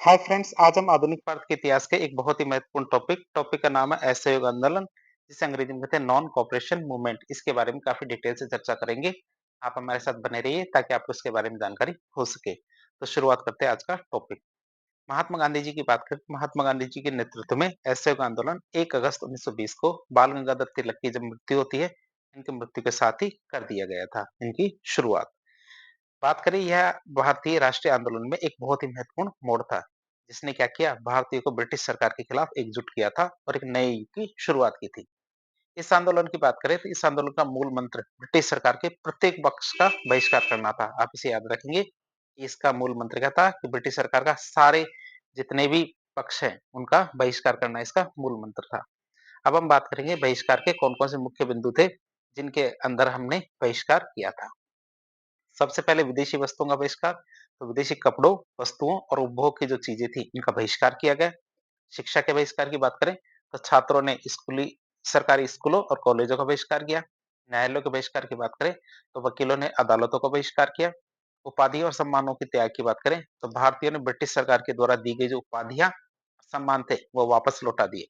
Hi friends, आज हम आधुनिक भारत के इतिहास के एक बहुत ही महत्वपूर्ण टॉपिक का नाम है असहयोग आंदोलन, जिसे अंग्रेजी में कहते हैं नॉन कॉपरेशन मूवमेंट। इसके बारे में काफी डिटेल से चर्चा करेंगे। आप हमारे साथ बने रहिए ताकि आपको इसके बारे में जानकारी हो सके। तो शुरुआत करते हैं आज का टॉपिक। महात्मा गांधी जी की बात करें तो महात्मा गांधी जी के नेतृत्व में असहयोग आंदोलन 1 अगस्त 1920 को बाल गंगाधर तिलक की जब मृत्यु होती है, इनकी मृत्यु के साथ ही कर दिया गया था इनकी शुरुआत। बात करें, यह भारतीय राष्ट्रीय आंदोलन में एक बहुत ही महत्वपूर्ण मोड़ था, जिसने क्या किया, भारतीयों को ब्रिटिश सरकार के खिलाफ एकजुट किया था और एक नए युग की शुरुआत की थी। इस आंदोलन की बात करें तो इस आंदोलन का मूल मंत्र ब्रिटिश सरकार के प्रत्येक पक्ष का बहिष्कार करना था। आप इसे याद रखेंगे कि इसका मूल मंत्र क्या था, कि ब्रिटिश सरकार का सारे जितने भी पक्ष हैं उनका बहिष्कार करना इसका मूल मंत्र था। अब हम बात करेंगे बहिष्कार के कौन कौन से मुख्य बिंदु थे जिनके अंदर हमने बहिष्कार किया था। सबसे पहले विदेशी वस्तुओं का बहिष्कार, तो विदेशी कपड़ों, वस्तुओं और उपभोग की जो चीजें थी इनका बहिष्कार किया गया। शिक्षा के बहिष्कार की बात करें तो छात्रों ने स्कूली सरकारी स्कूलों और कॉलेजों का बहिष्कार किया। न्यायालयों के बहिष्कार की बात करें तो वकीलों ने अदालतों का बहिष्कार किया। उपाधियों और सम्मानों के त्याग की बात करें तो भारतीयों ने ब्रिटिश सरकार के द्वारा दी गई जो उपाधियां, सम्मान थे वो वापस लौटा दिए।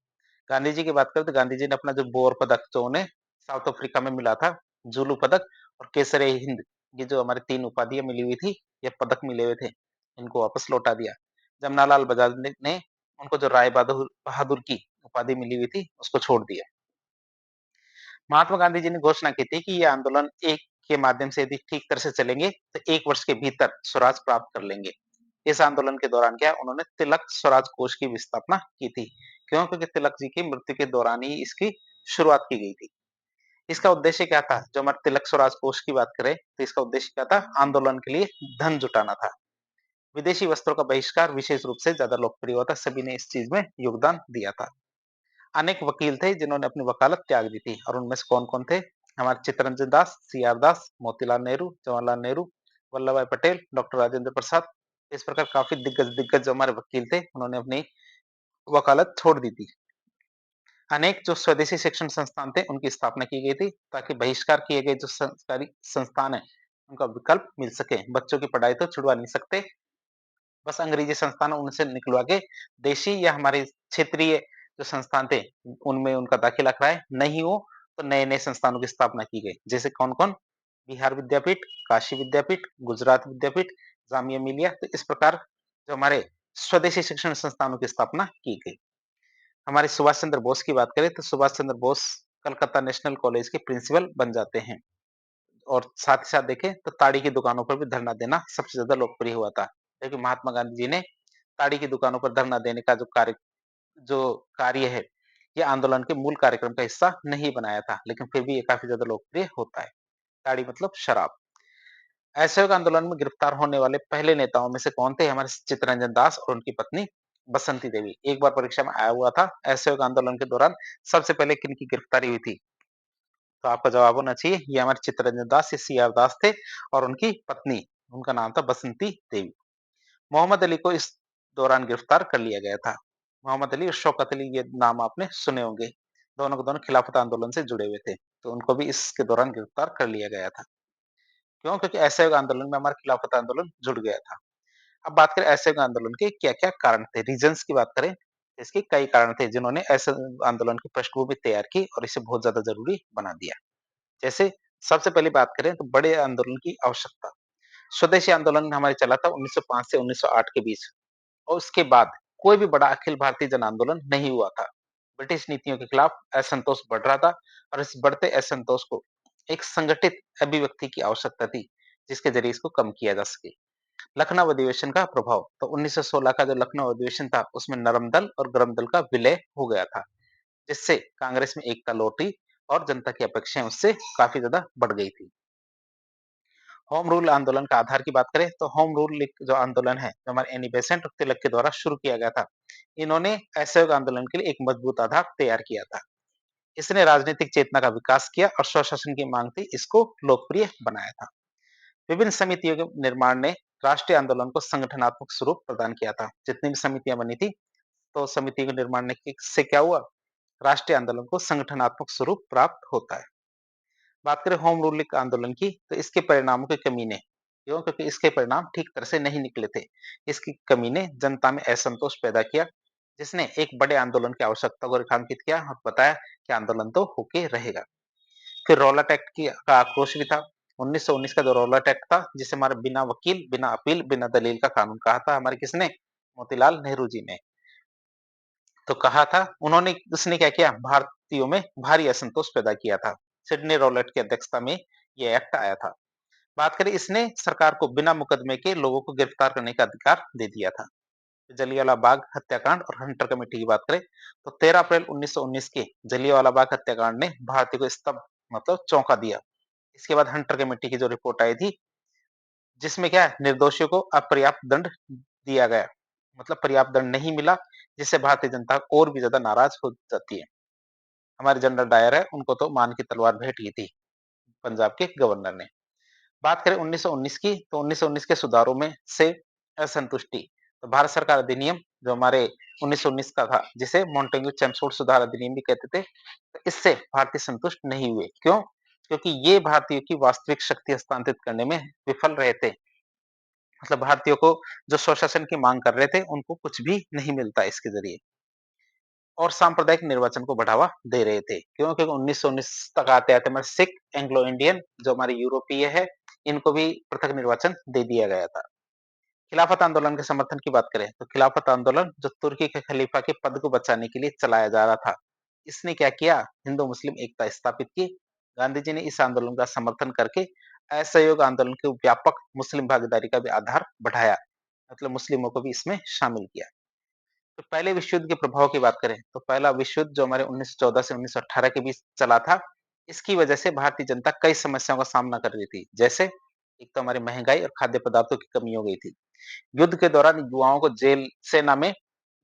गांधी जी की बात करें तो गांधी जी ने अपना जो बोर पदक जो उन्हें साउथ अफ्रीका में मिला था, जुलू पदक और केसरे हिंद, ये जो हमारी 3 उपाधियाँ मिली हुई थी, ये पदक मिले हुए थे, इनको वापस लौटा दिया। जमनालाल बजाज ने उनको जो राय बहादुर बहादुर की उपाधि मिली हुई थी, उसको छोड़ दिया। महात्मा गांधी जी ने घोषणा की थी कि ये आंदोलन एक के माध्यम से यदि ठीक तरह से चलेंगे, तो 1 वर्ष के भीतर स्वराज प्राप्त कर लेंगे। इस आंदोलन के दौरान क्या उन्होंने तिलक स्वराज कोष की भी स्थापना की थी। क्यों? क्योंकि तिलक जी की मृत्यु के दौरान ही इसकी शुरुआत की गई थी। इसका उद्देश्य क्या था? जो हमारे तिलक स्वराज कोष की बात करें, तो इसका उद्देश्य क्या था? आंदोलन के लिए धन जुटाना था। विदेशी वस्त्रों का बहिष्कार विशेष रूप से ज्यादा लोकप्रिय हुआ था, सभी ने इस चीज में योगदान दिया था। अनेक वकील थे जिन्होंने अपनी वकालत त्याग दी थी, और उनमें से कौन-कौन थे? हमारे चित्तरंजन दास, सी.आर. दास, मोतीलाल नेहरू, जवाहरलाल नेहरू, वल्लभ भाई पटेल, डॉक्टर राजेंद्र प्रसाद। इस प्रकार काफी दिग्गज दिग्गज जो हमारे वकील थे, उन्होंने अपनी वकालत छोड़ दी थी। अनेक जो स्वदेशी शिक्षण संस्थान थे, उनकी स्थापना की गई थी, ताकि बहिष्कार किए गए जो सरकारी संस्थान हैं, उनका विकल्प मिल सके। बच्चों की पढ़ाई तो छुड़वा नहीं सकते, बस अंग्रेजी संस्थान उनसे निकलवा के देशी या हमारे क्षेत्रीय जो संस्थान थे, उनमें उनका दाखिला कराएँ, नहीं हो तो नए-नए संस्थानों की स्थापना की गई। जैसे कौन-कौन? बिहार विद्यापीठ, काशी विद्यापीठ, गुजरात विद्यापीठ, जामिया मिलिया। तो इस प्रकार जो हमारे स्वदेशी शिक्षण संस्थानों की स्थापना की गई। हमारे सुभाष चंद्र बोस की बात करें तो सुभाष चंद्र बोस कलकत्ता नेशनल कॉलेज के प्रिंसिपल बन जाते हैं। और साथ ही साथ देखें तो ताड़ी की दुकानों पर भी धरना देना सबसे ज्यादा लोकप्रिय हुआ था, क्योंकि महात्मा गांधी जी ने ताड़ी की दुकानों पर धरना देने का जो कार्य है, ये आंदोलन के मूल कार्यक्रम का हिस्सा नहीं बनाया था, लेकिन फिर भी ये काफी ज्यादा लोकप्रिय होता है। ताड़ी मतलब शराब। असहयोग आंदोलन में गिरफ्तार होने वाले पहले नेताओं में से कौन थे? हमारे चित्तरंजन दास और उनकी पत्नी बसंती देवी। एक बार परीक्षा में आया हुआ था, असहयोग आंदोलन के दौरान सबसे पहले किनकी गिरफ्तारी हुई थी? तो आपका जवाब होना चाहिए, ये हमारे चित्तरंजन दास या सी आर दास थे, और उनकी पत्नी, उनका नाम था बसंती देवी। मोहम्मद अली को इस दौरान गिरफ्तार कर लिया गया था। मोहम्मद अली और शौकत अली, ये नाम आपने सुने होंगे। दोनों के दोनों खिलाफत आंदोलन से जुड़े हुए थे, तो उनको भी इसके दौरान गिरफ्तार कर लिया गया था। क्यों? क्योंकि असहयोग आंदोलन में हमारा खिलाफत आंदोलन जुड़ गया था। अब बात करें असहयोग आंदोलन के क्या-क्या कारण थे, रीजंस की बात करें, इसके कई कारण थे जिन्होंने असहयोग आंदोलन की पृष्ठभूमि तैयार की और इसे बहुत ज्यादा जरूरी बना दिया। जैसे सबसे पहली बात करें तो बड़े आंदोलन की आवश्यकता। स्वदेशी आंदोलन हमारे चला था 1905 से 1908 के बीच, और उसके बाद कोई भी बड़ा अखिल भारतीय जन आंदोलन नहीं हुआ था। ब्रिटिश नीतियों के खिलाफ असंतोष बढ़ रहा था, और इस बढ़ते असंतोष को एक संगठित अभिव्यक्ति की आवश्यकता थी, जिसके जरिए इसको कम किया जा सके। लखनऊ अधिवेशन का प्रभाव, तो 1916 का जो लखनऊ अधिवेशन था, उसमें नरम दल और गरम दल का विलय हो गया था, जिससे कांग्रेस में एकता लौटी और जनता की अपेक्षाएं उससे काफी ज्यादा बढ़ गई थी। होम रूल आंदोलन का आधार की बात करें तो होम रूल एक जो आंदोलन है, जो हमारे एनी बेसेंट और तिलक के द्वारा शुरू किया गया था, इन्होंने असहयोग आंदोलन के लिए एक मजबूत आधार तैयार किया था। इसने राजनीतिक चेतना का विकास किया और स्वशासन की मांग थी, इसको लोकप्रिय बनाया था। विभिन्न समितियों के निर्माण ने राष्ट्रीय आंदोलन को संगठनात्मक स्वरूप प्रदान किया था। जितनी भी समितियां बनी थी, तो समिति के निर्माण ने से क्या हुआ, राष्ट्रीय आंदोलन को संगठनात्मक स्वरूप प्राप्त होता है। बात करें होम रूल आंदोलन की, तो इसके परिणामों के कमी ने क्यों? क्योंकि इसके परिणाम ठीक तरह से नहीं निकले थे। इसकी कमी ने जनता में असंतोष पैदा किया, जिसने एक बड़े आंदोलन की आवश्यकता को रेखांकित किया और बताया कि आंदोलन तो होके रहेगा। फिर रौलट एक्ट का आक्रोश भी था। 1919 का जो रौलट एक्ट था, जिसे हमारे बिना वकील, बिना अपील, बिना दलील का कानून कहा था, हमारे किसने? मोतीलाल नेहरू जी ने। तो कहा था उन्होंने उसने क्या किया? भारतीयों में भारी असंतोष पैदा किया था। सिडनी रौलट की अध्यक्षता में ये एक्ट आया था। बात करें, इसने सरकार को बिना मुकदमे के लोगों को गिरफ्तार करने का अधिकार दे दिया था। जलियांवाला बाग हत्याकांड और हंटर कमेटी की बात करें, तो 13 अप्रैल 1919 के जलियांवाला बाग हत्याकांड ने भारतीयों को स्तब्ध मतलब चौंका दिया। इसके बाद हंटर कमेटी की जो रिपोर्ट आई थी, जिसमें क्या है, निर्दोषियों को अपर्याप्त दंड दिया गया, मतलब पर्याप्त दंड नहीं मिला, जिससे भारतीय जनता और भी ज्यादा नाराज हो जाती है। हमारे जनरल डायर है, उनको तो मान की तलवार भेंट की थी पंजाब के गवर्नर ने। बात करें 1919 की, तो 1919 के सुधारों में से असंतुष्टि, तो भारत सरकार अधिनियम जो हमारे 1919 का था, जिसे मोंटेग्यू चेम्सफोर्ड सुधार अधिनियम भी कहते थे, तो इससे भारतीय संतुष्ट नहीं हुए। क्यों? क्योंकि ये भारतीयों की वास्तविक शक्ति हस्तांतरित करने में विफल रहे थे। मतलब भारतीयों को जो स्वशासन की मांग कर रहे थे, उनको कुछ भी नहीं मिलता इसके जरिए। और सांप्रदायिक निर्वाचन को बढ़ावा दे रहे थे। क्यों? क्योंकि 1919 तक आते-आते हमारे सिख, एंग्लो इंडियन जो हमारे यूरोपीय है, इनको भी पृथक निर्वाचन दे दिया गया था। खिलाफत आंदोलन के समर्थन की बात करें, तो खिलाफत आंदोलन जो तुर्की के खलीफा के पद को बचाने के लिए चलाया जा रहा था, इसने क्या किया? हिंदू-मुस्लिम एकता स्थापित की। गांधी जी ने इस आंदोलन का समर्थन करके असहयोग आंदोलन के व्यापक मुस्लिम भागीदारी का भी आधार बढ़ाया, मतलब मुस्लिमों को भी इसमें शामिल किया। तो पहले विश्व युद्ध के प्रभाव की बात करें, तो पहला विश्व युद्ध जो हमारे 1914 से 1918 के बीच चला था, इसकी वजह से भारतीय जनता कई समस्याओं का सामना कर रही थी। जैसे एक तो हमारी महंगाई और खाद्य पदार्थों की कमी हो गई थी। युद्ध के दौरान युवाओं को जेल सेना में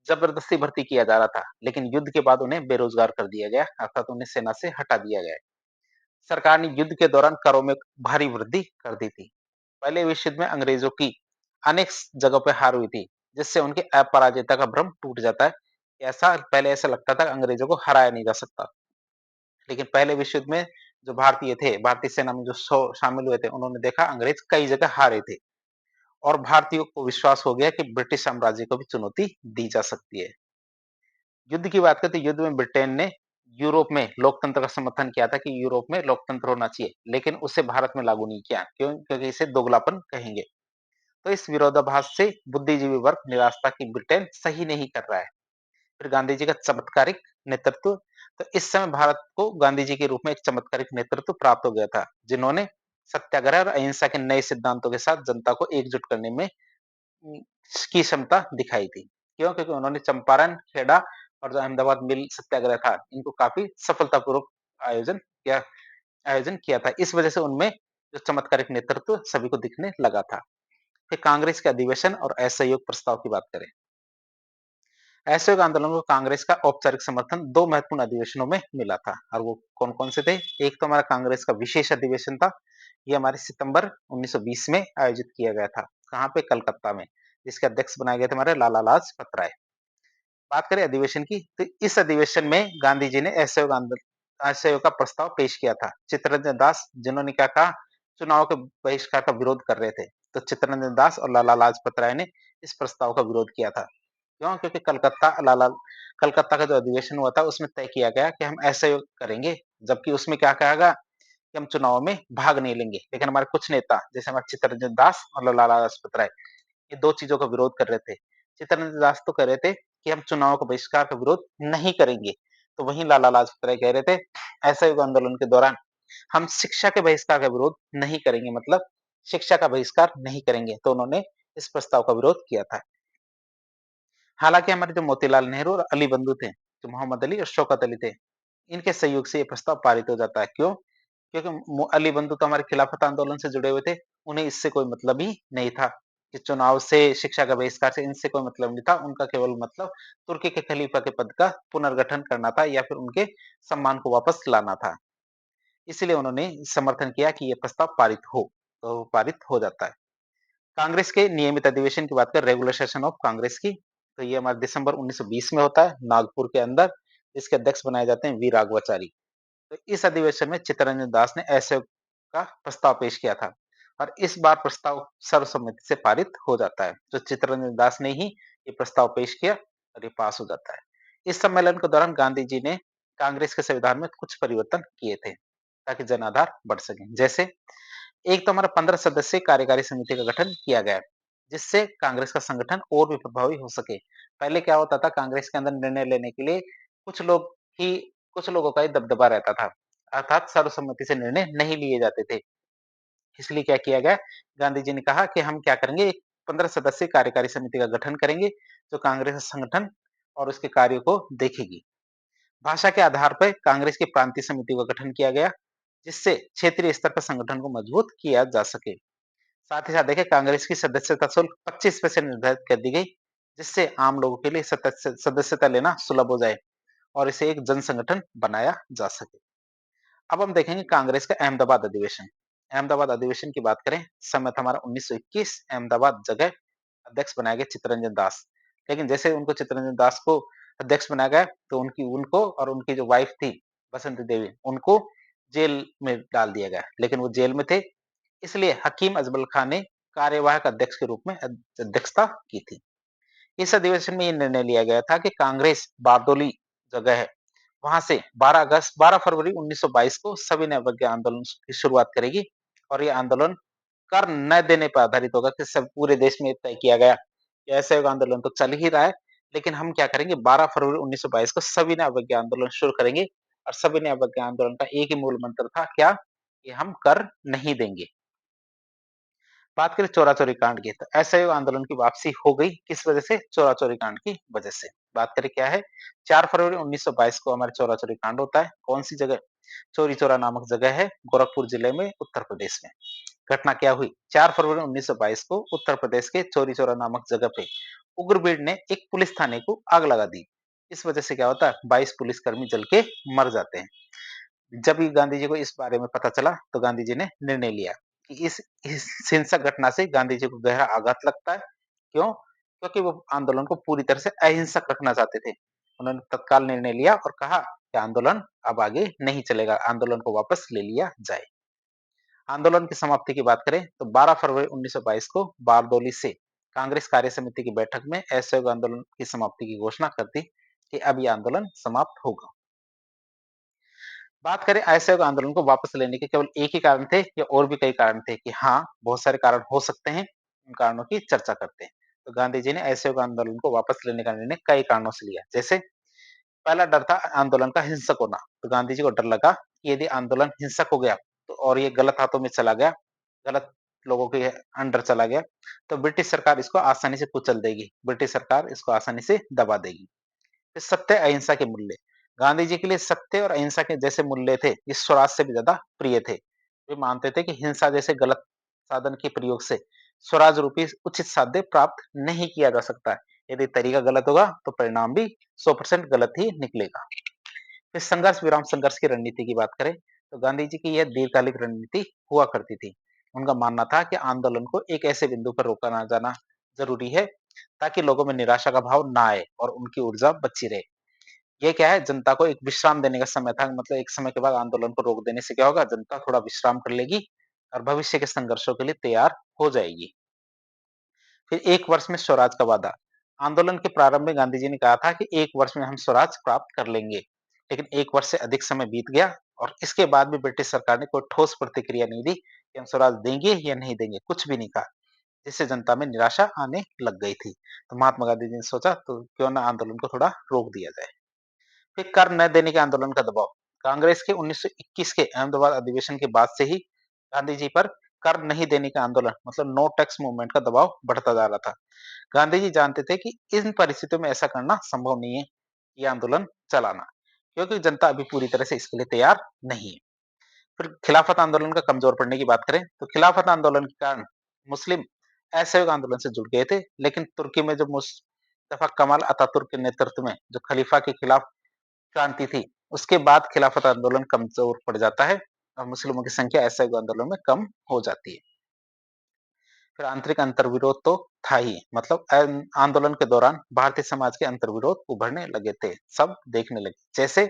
जबरदस्ती भर्ती किया जा रहा था, लेकिन युद्ध के बाद उन्हें बेरोजगार कर दिया गया, अर्थात उन्हें सेना से हटा दिया गया। सरकार ने युद्ध के दौरान करों में भारी वृद्धि कर दी थी। पहले विश्व युद्ध में अंग्रेजों की अनेक जगहों पे हार हुई थी, जिससे उनकी अपराजियता का भ्रम टूट जाता है। ऐसा पहले ऐसा लगता था अंग्रेजों को हराया नहीं जा सकता, लेकिन पहले विश्व युद्ध में जो भारतीय थे, भारतीय सेना में जो शामिल हुए थे, उन्होंने देखा अंग्रेज कई जगह हारे थे और भारतीयों को विश्वास हो गया कि ब्रिटिश साम्राज्य को भी चुनौती दी जा सकती है। युद्ध की बात करें तो युद्ध में ब्रिटेन ने यूरोप में लोकतंत्र का समर्थन किया था कि यूरोप में लोकतंत्र होना चाहिए, लेकिन उसे भारत में लागू नहीं किया। क्यों? क्योंकि इसे दोगलापन कहेंगे। तो इस विरोधाभास से बुद्धिजीवी वर्ग निराश था कि ब्रिटेन सही नहीं कर रहा है। फिर गांधी जी का चमत्कारिक नेतृत्व, तो इस समय भारत को गांधी जी के रूप में एक चमत्कारिक नेतृत्व प्राप्त हो गया था, जिन्होंने सत्याग्रह और अहिंसा के नए सिद्धांतों के साथ जनता को एकजुट करने में उम, की क्षमता दिखाई थी। क्यों? क्योंकि उन्होंने चंपारण, खेड़ा और जो अहमदाबाद मिल सत्याग्रह था, इनको काफ़ी सफलतापूर्वक आयोजन किया आयोजन किया था। इस वजह से उनमें जो चमत्कारिक नेतृत्व सभी को दिखने लगा था। फिर कांग्रेस के अधिवेशन और असहयोग प्रस्ताव की बात करें। असहयोग आंदोलन को कांग्रेस का औपचारिक समर्थन 2 महत्वपूर्ण अधिवेशनों में मिला था और वो कौन-कौन से थे? एक तो हमारा कांग्रेस का विशेष अधिवेशन था। ये हमारे सितंबर 1920 में आयोजित किया गया था। कहाँ पे? कलकत्ता में। जिसके अध्यक्ष बनाए गए थे हमारे लाला लाजपत राय। बात करें अधिवेशन की, तो इस अधिवेशन में गांधी जी ने असहयोग का प्रस्ताव पेश किया था। चित्तरंजन दास, जिन्होंने क्या कहा? चुनाव के बहिष्कार का विरोध कर रहे थे। तो चित्तरंजन दास और लाला लाजपत राय ने इस प्रस्ताव का विरोध किया था। क्यों? क्योंकि कलकत्ता का जो अधिवेशन हुआ था, उसमें तय किया गया कि हम असहयोग करेंगे, जबकि उसमें क्या कहा गया कि हम चुनाव में भाग नहीं लेंगे। लेकिन हमारे कुछ नेता, जैसे हमारे चित्तरंजन दास और लाला लाजपत राय, ये 2 चीज़ों का विरोध कर रहे थे। चित्तरंजन दास तो कह रहे थे कि हम चुनाव का बहिष्कार का विरोध नहीं करेंगे। तो वहीं लाला लाजपत राय कह रहे थे, असहयोग आंदोलन के दौरान हम शिक्षा के बहिष्कार का विरोध नहीं करेंगे, मतलब शिक्षा का बहिष्कार नहीं करेंगे। तो उन्होंने इस प्रस्ताव का विरोध किया था। हालाँकि हमारे जो मोतीलाल नेहरू और अली बंधु थे, जो मोहम्मद अली और शौकत अली थे, इनके सहयोग से ये प्रस्ताव पारित हो जाता है। क्यों? क्योंकि अली बंधु तो हमारे खिलाफत आंदोलन से जुड़े हुए थे, उन्हें इससे कोई मतलब ही नहीं था कि चुनाव से, शिक्षा का बहिष्कार से, इनसे कोई मतलब नहीं था। उनका केवल मतलब तुर्की के खलीफा के पद का पुनर्गठन करना था या फिर उनके सम्मान को वापस लाना था। इसलिए उन्होंने समर्थन किया कि ये प्रस्ताव पारित हो, तो वो पारित हो जाता है। कांग्रेस के नियमित अधिवेशन की बात करें, रेगुलर सेशन ऑफ कांग्रेस की, तो ये हमारे दिसंबर 1920 में होता है, नागपुर के अंदर। इसके अध्यक्ष बनाए जाते हैं वी राघवाचारी। तो इस अधिवेशन में चित्तरंजन दास ने असहयोग का प्रस्ताव पेश किया था और इस बार प्रस्ताव सर्वसम्मति से पारित हो जाता है। तो चित्तरंजन दास ने ही ये प्रस्ताव पेश किया और ये पास हो जाता है। इस सम्मेलन के दौरान गांधी जी ने कांग्रेस के संविधान में कुछ परिवर्तन किए थे ताकि जन आधार बढ़ सके। जैसे एक तो हमारा 15 सदस्यीय कार्यकारी समिति का गठन किया गया है, जिससे कांग्रेस का संगठन और भी प्रभावी हो सके। पहले क्या होता था, कांग्रेस के अंदर निर्णय लेने के लिए कुछ लोग ही कुछ लोगों का ही दबदबा रहता था, अर्थात सर्वसम्मति से निर्णय नहीं लिए जाते थे। इसलिए क्या किया गया, गांधी जी ने कहा कि हम क्या करेंगे, एक 15 सदस्यीय कार्यकारी समिति का गठन करेंगे, जो कांग्रेस का संगठन और उसके कार्यों को देखेगी। भाषा के आधार पर कांग्रेस की प्रांतीय समिति का गठन किया गया, जिससे क्षेत्रीय स्तर पर संगठन को मजबूत किया जा सके। साथ ही साथ देखिए, कांग्रेस की सदस्यता शुल्क 25% निर्धारित कर दी गई, जिससे आम लोगों के लिए सदस्यता लेना सुलभ हो जाए और इसे एक जन संगठन बनाया जा सके। अब हम देखेंगे कांग्रेस का अहमदाबाद अधिवेशन। अहमदाबाद अधिवेशन की बात करें, समय था हमारा 1921। अहमदाबाद जगह अध्यक्ष बनाए गए चित्तरंजन दास। लेकिन जैसे उनको चित्तरंजन दास को अध्यक्ष बनाया गया, तो उनको और उनकी जो वाइफ थी बसंती देवी, उनको जेल में डाल दिया गया। लेकिन वो जेल में थे, इसलिए हकीम अजमल खान ने कार्यवाहक अध्यक्ष के रूप में अध्यक्षता की थी। इस अधिवेशन में ये निर्णय लिया गया था कि कांग्रेस बारदोली जगह है, वहां से 12 फरवरी 1922 को सविनय अवज्ञा आंदोलन की शुरुआत करेगी और ये आंदोलन कर न देने पर आधारित होगा कि सब पूरे देश में तय किया गया कि असहयोग आंदोलन तो चल ही रहा है, लेकिन हम क्या करेंगे, 12 फरवरी 1922 को सविनय अवज्ञा आंदोलन शुरू करेंगे। और सविनय अवज्ञा आंदोलन का एक ही मूल मंत्र था, क्या, कि हम कर नहीं देंगे। बात करें चोरा-चोरी कांड की, तो असहयोग आंदोलन की वापसी हो गई, किस वजह से, चोरा-चोरी कांड की वजह से। बात करें क्या है, 4 फरवरी 1922 को हमारे चोरा-चोरी कांड होता है। कौन सी जगह, चौरी चौरा नामक जगह है, गोरखपुर जिले में, उत्तर प्रदेश में। घटना क्या हुई, 4 फरवरी 1922 को उत्तर प्रदेश के चौरी चौरा नामक जगह पे उग्र भीड़ ने एक पुलिस थाने को आग लगा दी। इस वजह से क्या होता है, 22 पुलिसकर्मी जल के मर जाते हैं। जब भी गांधी जी को इस बारे में पता चला, तो गांधी जी ने निर्णय लिया कि इस हिंसक घटना से गांधी जी को गहरा आघात लगता है। क्यों? क्योंकि वो आंदोलन को पूरी तरह से अहिंसक रखना चाहते थे। उन्होंने तत्काल निर्णय लिया और कहा कि आंदोलन अब आगे नहीं चलेगा, आंदोलन को वापस ले लिया जाए। आंदोलन की समाप्ति की बात करें, तो 12 फरवरी 1922 को बारदौली से कांग्रेस कार्य समिति की बैठक में असहयोग आंदोलन की समाप्ति की घोषणा कर दी कि अब ये आंदोलन समाप्त होगा। बात करें असहयोग आंदोलन को वापस लेने के केवल एक ही कारण थे या और भी कई कारण थे, कि हाँ, बहुत सारे कारण हो सकते हैं, उन कारणों की चर्चा करते हैं। तो गांधी जी ने असहयोग आंदोलन को वापस लेने का निर्णय कई कारणों से लिया। जैसे पहला डर था आंदोलन का हिंसक होना। तो गांधी जी को डर लगा कि यदि आंदोलन हिंसक हो गया, तो और ये गलत हाथों में चला गया, गलत लोगों के अंडर चला गया, तो ब्रिटिश सरकार इसको आसानी से कुचल देगी, ब्रिटिश सरकार इसको आसानी से दबा देगी। फिर सत्य अहिंसा के मूल्य, गांधी जी के लिए सत्य और अहिंसा के जैसे मूल्य थे, ये स्वराज से भी ज्यादा प्रिय थे। वे मानते थे कि हिंसा जैसे गलत साधन के प्रयोग से स्वराज रूपी उचित साध्य प्राप्त नहीं किया जा सकता है। यदि तरीका गलत होगा, तो परिणाम भी 100% गलत ही निकलेगा। फिर संघर्ष विराम संघर्ष की रणनीति की बात करें, तो गांधी जी की यह दीर्घकालिक रणनीति हुआ करती थी। उनका मानना था कि आंदोलन को एक ऐसे बिंदु पर रोका ना जाना जरूरी है, ताकि लोगों में निराशा का भाव ना आए और उनकी ऊर्जा बची रहे। ये क्या है, जनता को एक विश्राम देने का समय था, मतलब एक समय के बाद आंदोलन को रोक देने से क्या होगा, जनता थोड़ा विश्राम कर लेगी और भविष्य के संघर्षों के लिए तैयार हो जाएगी। फिर 1 वर्ष में स्वराज का वादा, आंदोलन के प्रारंभ में गांधी जी ने कहा था कि 1 वर्ष में हम स्वराज प्राप्त कर लेंगे, लेकिन 1 वर्ष से अधिक समय बीत गया और इसके बाद भी ब्रिटिश सरकार ने कोई ठोस प्रतिक्रिया नहीं दी कि हम स्वराज देंगे या नहीं देंगे, कुछ भी नहीं कहा, जिससे जनता में निराशा आने लग गई थी। तो महात्मा गांधी जी ने सोचा, तो क्यों ना आंदोलन को थोड़ा रोक दिया जाए। फिर कर न देने के आंदोलन का दबाव, कांग्रेस के 1921 के अहमदाबाद अधिवेशन के बाद से ही गांधी जी पर कर नहीं देने का आंदोलन, मतलब नो टैक्स मूवमेंट का दबाव बढ़ता जा रहा था। गांधी जी जानते थे कि इन परिस्थितियों में ऐसा करना संभव नहीं है, ये आंदोलन चलाना, क्योंकि जनता अभी पूरी तरह से इसके लिए तैयार नहीं है। फिर खिलाफत आंदोलन का कमजोर पड़ने की बात करें, तो खिलाफत आंदोलन के कारण मुस्लिम असहयोग आंदोलन से जुड़ गए थे, लेकिन तुर्की में जो मुस्तफा कमाल अतातुर्क के नेतृत्व में जो खलीफा के खिलाफ क्रांति थी, उसके बाद खिलाफत आंदोलन कमजोर पड़ जाता है और मुस्लिमों की संख्या असहयोग आंदोलन में कम हो जाती है। फिर आंतरिक अंतर्विरोध तो था ही, मतलब आंदोलन के दौरान भारतीय समाज के अंतर्विरोध उभरने लगे थे, सब देखने लगे। जैसे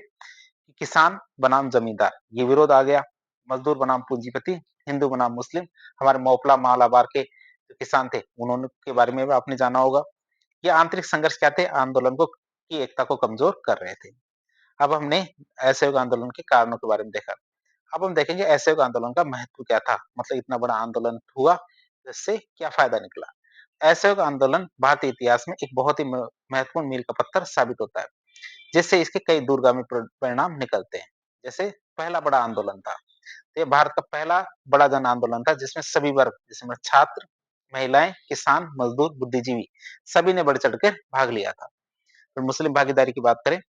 किसान बनाम जमींदार, ये विरोध आ गया, मजदूर बनाम पूंजीपति, हिंदू बनाम मुस्लिम, हमारे मोपला मालाबार के जो किसान थे, उन्होंने के बारे में भी आपने जाना होगा। ये आंतरिक संघर्ष क्या थे? आंदोलन को की एकता को कमजोर कर रहे थे। अब हमने असहयोग आंदोलन के कारणों के बारे में देखा। अब हम देखेंगे असहयोग आंदोलन का महत्व क्या था? मतलब इतना बड़ा आंदोलन हुआ, इससे क्या फायदा निकला? असहयोग आंदोलन भारतीय इतिहास में एक बहुत ही महत्वपूर्ण मील का पत्थर साबित होता है, जिससे इसके कई दूरगामी परिणाम निकलते हैं। जैसे पहला बड़ा आंदोलन था, ये भारत का पहला बड़ा जन आंदोलन था जिसमें सभी वर्ग, जिसमें छात्र, महिलाएं, किसान, मजदूर, बुद्धिजीवी सभी ने बढ़ चढ़कर भाग लिया था। फिर मुस्लिम भागीदारी की बात करें,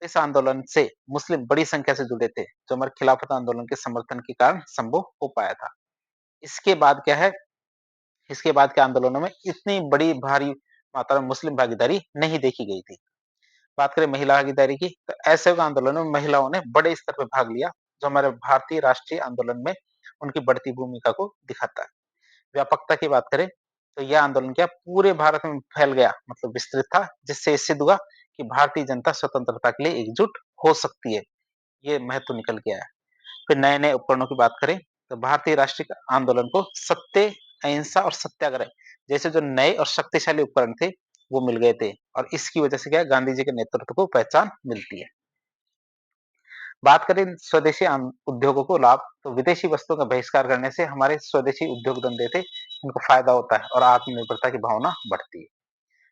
इस आंदोलन से मुस्लिम बड़ी संख्या से जुड़े थे, जो हमारे खिलाफत आंदोलन के समर्थन के कारण संभव हो पाया था। इसके बाद क्या है, इसके बाद के आंदोलनों में इतनी बड़ी भारी मात्रा में मुस्लिम भागीदारी नहीं देखी गई थी। बात करें महिला भागीदारी की, तो असहयोग आंदोलनों में महिलाओं ने बड़े स्तर पर भाग लिया, जो हमारे भारतीय राष्ट्रीय आंदोलन में उनकी बढ़ती भूमिका को दिखाता है। व्यापकता की बात करें, तो यह आंदोलन क्या पूरे भारत में फैल गया, मतलब विस्तृत था, जिससे सिद्ध हुआ कि भारतीय जनता स्वतंत्रता के लिए एकजुट हो सकती है। ये महत्व निकल के आया। फिर नए-नए उपकरणों की बात करें, तो भारतीय राष्ट्रीय आंदोलन को सत्य, अहिंसा और सत्याग्रह जैसे जो नए और शक्तिशाली उपकरण थे, वो मिल गए थे और इसकी वजह से क्या है, गांधी जी के नेतृत्व को पहचान मिलती है। बात करें स्वदेशी उद्योगों को लाभ, तो विदेशी वस्तुओं का बहिष्कार करने से हमारे स्वदेशी उद्योग धंधे थे, उनको फायदा होता है और आत्मनिर्भरता की भावना बढ़ती है।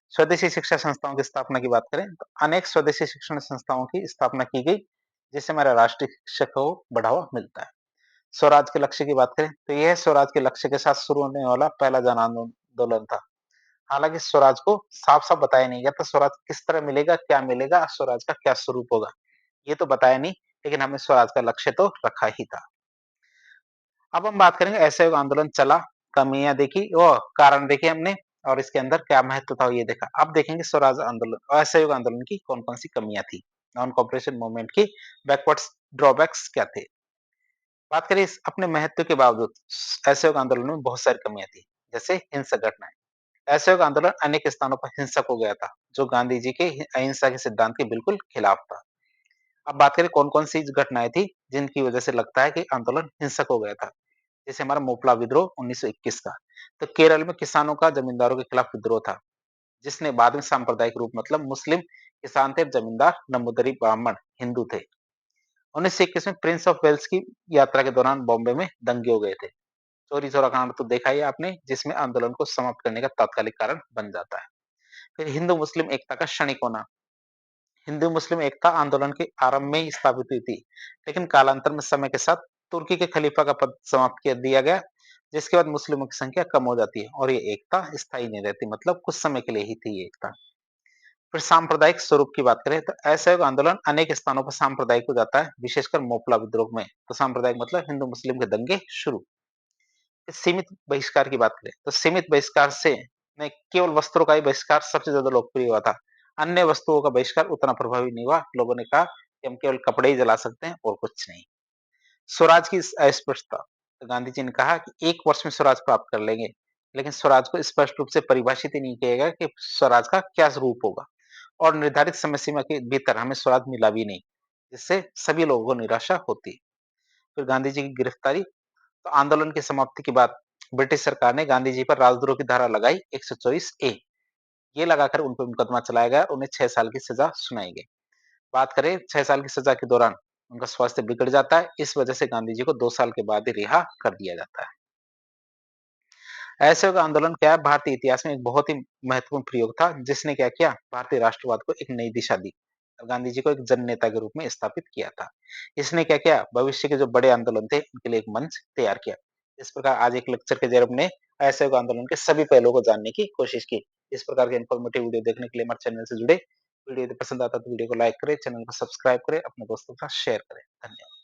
स्वदेशी शिक्षा संस्थाओं की स्थापना की बात करें, तो अनेक स्वदेशी शिक्षण संस्थाओं की स्थापना की गई, जिससे हमारा राष्ट्रीय शिक्षा को बढ़ावा मिलता है। स्वराज के लक्ष्य की बात करें, तो यह स्वराज के लक्ष्य के साथ शुरू होने वाला पहला जन आंदोलन था। हालांकि स्वराज को साफ-साफ बताया नहीं गया था, स्वराज किस तरह मिलेगा, क्या मिलेगा, स्वराज का क्या स्वरूप होगा, ये तो बताया नहीं, लेकिन हमने स्वराज का लक्ष्य तो रखा ही था। अब हम बात करेंगे असहयोग आंदोलन चला, कमियां देखी, वो कारण देखे हमने और इसके अंदर क्या महत्व था ये देखा। अब देखेंगे स्वराज आंदोलन, असहयोग आंदोलन की कौन-कौन सी कमियां थी, नॉन कॉपरेशन मूवमेंट की बैकवर्ड्स ड्रॉबैक्स क्या थे। बात करें इस अपने महत्व के बावजूद असहयोग आंदोलन में बहुत सारी कमियां थी, जैसे हिंसक घटनाएं। असहयोग आंदोलन अनेक स्थानों पर हिंसक हो गया था, जो गांधी जी के अहिंसा के सिद्धांत के बिल्कुल खिलाफ था। अब बात करें कौन-कौन सी घटनाएं थी जिनकी वजह से लगता है कि आंदोलन हिंसक हो गया था। जैसे हमारा मोपला विद्रोह 1921 का, तो केरल में किसानों का जमींदारों के खिलाफ विद्रोह था, जिसने बाद में सांप्रदायिक रूप, मतलब मुस्लिम किसान थे, जमींदार नमूदरी ब्राह्मण हिंदू थे। 1921 में प्रिंस ऑफ वेल्स की यात्रा के दौरान बॉम्बे में दंगे हो गए थे। चोरी चौरा कांड तो देखा ही आपने, जिसमें आंदोलन को समाप्त करने का तात्कालिक कारण बन जाता है। फिर हिंदू मुस्लिम एकता का क्षणिक होना, हिंदू मुस्लिम एकता आंदोलन के आरंभ में ही स्थापित हुई थी, लेकिन कालांतर में समय के साथ तुर्की के खलीफा का पद समाप्त कर दिया गया, जिसके बाद मुस्लिमों की संख्या कम हो जाती है और ये एकता स्थायी नहीं रहती, मतलब कुछ समय के लिए ही थी ये एकता। फिर सांप्रदायिक स्वरूप की बात करें, तो असहयोग आंदोलन अनेक स्थानों पर सांप्रदायिक हो जाता है, विशेषकर मोपला विद्रोह में। तो सांप्रदायिक मतलब हिंदू मुस्लिम के दंगे शुरू। सीमित बहिष्कार की बात करें, तो सीमित बहिष्कार से में केवल वस्त्रों का ही बहिष्कार सबसे ज्यादा लोकप्रिय हुआ था। अन्य वस्तुओं का बहिष्कार उतना प्रभावी नहीं हुआ। लोगों ने कहा कि हम केवल कपड़े ही जला सकते हैं और कुछ नहीं। स्वराज की अस्पष्टता, तो गांधी जी ने कहा कि 1 वर्ष में स्वराज प्राप्त कर लेंगे, लेकिन स्वराज को स्पष्ट रूप से परिभाषित ही नहीं किया गया कि स्वराज का क्या रूप होगा और निर्धारित समय सीमा के भीतर हमें स्वराज मिला भी नहीं, जिससे सभी लोगों को निराशा होती। फिर गांधी जी की गिरफ्तारी, तो आंदोलन की समाप्ति के बाद ब्रिटिश सरकार ने गांधी जी पर राजद्रोह की धारा लगाई 124 ए, ये लगाकर उन पर मुकदमा चलाया गया, उन्हें 6 साल की सजा सुनाई गई। बात करें 6 साल की सजा के दौरान उनका स्वास्थ्य बिगड़ जाता है, इस वजह से गांधी जी को 2 साल के बाद ही रिहा कर दिया जाता है। असहयोग आंदोलन क्या है, भारतीय इतिहास में एक बहुत ही महत्वपूर्ण प्रयोग था, जिसने क्या किया, भारतीय राष्ट्रवाद को एक नई दिशा दी और गांधी जी को एक जन नेता के रूप में स्थापित किया था। इसने क्या किया, भविष्य के जो बड़े आंदोलन थे उनके लिए एक मंच तैयार किया। इस प्रकार आज एक लेक्चर के जरिए हमने असहयोग आंदोलन के सभी पहलुओं को जानने की कोशिश की। इस प्रकार के इन्फॉर्मेटिव वीडियो देखने के लिए हमारे चैनल से जुड़े। वीडियो यदि पसंद आता है तो वीडियो को लाइक करें, चैनल को सब्सक्राइब करें, अपने दोस्तों के साथ शेयर करें। धन्यवाद।